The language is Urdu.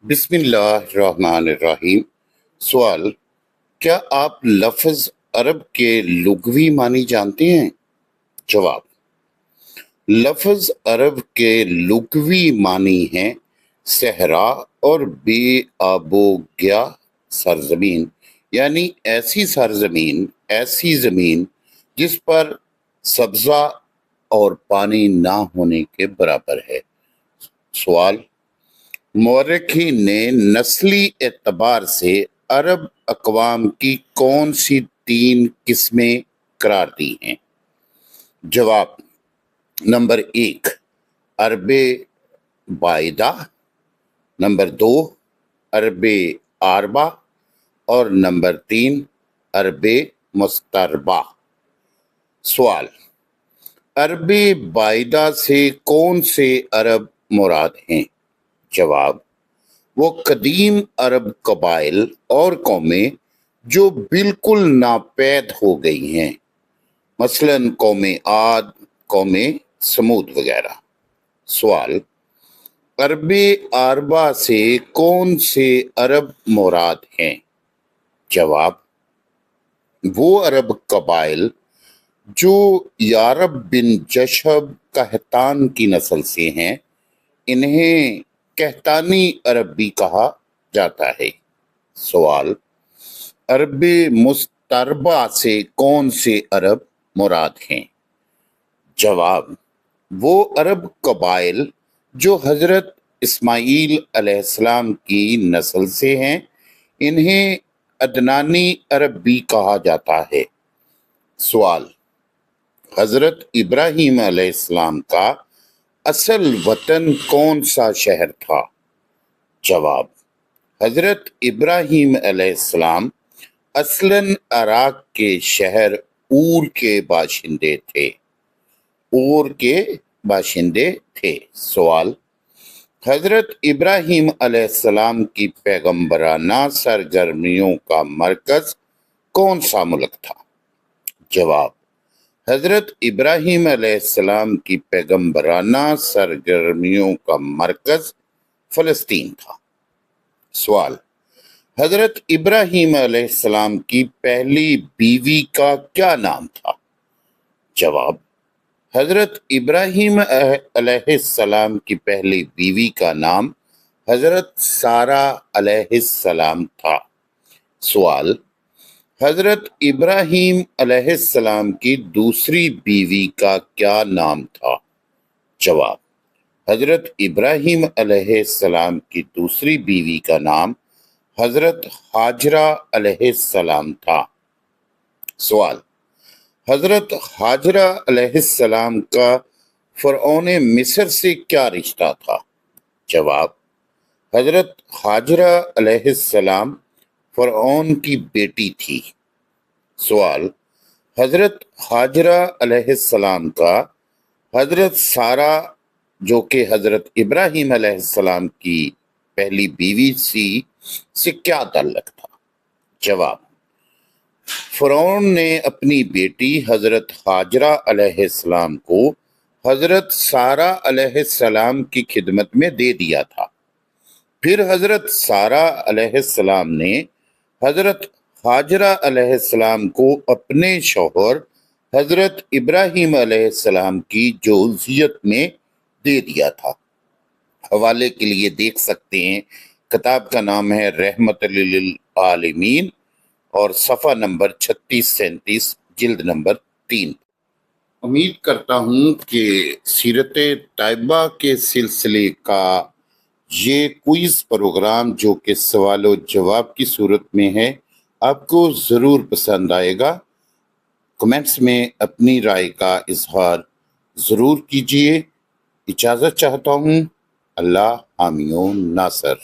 بسم اللہ الرحمن الرحیم۔ سوال: کیا آپ لفظ عرب کے لغوی معنی جانتے ہیں؟ جواب: لفظ عرب کے لغوی معنی ہیں صحرا اور بے آب و گیا سرزمین، یعنی ایسی سرزمین، ایسی زمین جس پر سبزہ اور پانی نہ ہونے کے برابر ہے۔ سوال: مورخین نے نسلی اعتبار سے عرب اقوام کی کون سی 3 قسمیں قرار دی ہیں؟ جواب: نمبر 1 عرب بائدہ، نمبر 2 عرب عاربہ اور نمبر 3 عرب مستربہ۔ سوال: عرب بائدہ سے کون سے عرب مراد ہیں؟ جواب: وہ قدیم عرب قبائل اور قومیں جو بالکل ناپید ہو گئی ہیں، مثلاً قوم عاد، قوم سمود وغیرہ۔ سوال: عرب عاربہ سے کون سے عرب مراد ہیں؟ جواب: وہ عرب قبائل جو یارب بن جشب قحطان کی نسل سے ہیں، انہیں قحطانی عرب بھی کہا جاتا ہے۔ سوال: عرب مستربہ سے کون سے عرب مراد ہیں؟ جواب: وہ عرب قبائل جو حضرت اسماعیل علیہ السلام کی نسل سے ہیں، انہیں عدنانی عرب بھی کہا جاتا ہے۔ سوال: حضرت ابراہیم علیہ السلام کا اصل وطن کون سا شہر تھا؟ جواب: حضرت ابراہیم علیہ السلام اصلاً عراق کے شہر اور کے باشندے تھے۔ سوال: حضرت ابراہیم علیہ السلام کی پیغمبرانہ سرگرمیوں کا مرکز کون سا ملک تھا؟ جواب: حضرت ابراہیم علیہ السلام کی پیغمبرانہ سرگرمیوں کا مرکز فلسطین تھا۔ سوال: حضرت ابراہیم علیہ السلام کی پہلی بیوی کا کیا نام تھا؟ جواب: حضرت ابراہیم علیہ السلام کی پہلی بیوی کا نام حضرت سارہ علیہ السلام تھا۔ سوال: حضرت ابراہیم علیہ السلام کی دوسری بیوی کا کیا نام تھا؟ جواب: حضرت ابراہیم علیہ السلام کی دوسری بیوی کا نام حضرت ہاجرہ علیہ السلام تھا۔ سوال: حضرت ہاجرہ علیہ السلام کا فرعون مصر سے کیا رشتہ تھا؟ جواب: حضرت ہاجرہ علیہ السلام فرعون کی بیٹی تھی۔ سوال: حضرت ہاجرہ علیہ السلام کا حضرت سارہ جو کہ حضرت ابراہیم علیہ السلام کی پہلی بیوی تھی سے کیا تعلق تھا؟ جواب: فرعون نے اپنی بیٹی حضرت ہاجرہ علیہ السلام کو حضرت سارہ علیہ السلام کی خدمت میں دے دیا تھا، پھر حضرت سارہ علیہ السلام نے حضرت ہاجرہ علیہ السلام کو اپنے شوہر حضرت ابراہیم علیہ السلام کی جوزیت میں دے دیا تھا۔ حوالے کے لیے دیکھ سکتے ہیں، کتاب کا نام ہے رحمت للعالمین اور صفحہ نمبر 3637، جلد نمبر 3۔ امید کرتا ہوں کہ سیرت طیبہ کے سلسلے کا یہ کوئز پروگرام جو کہ سوال و جواب کی صورت میں ہے آپ کو ضرور پسند آئے گا۔ کمنٹس میں اپنی رائے کا اظہار ضرور کیجیے۔ اجازت چاہتا ہوں۔ اللہ حامی و ناصر۔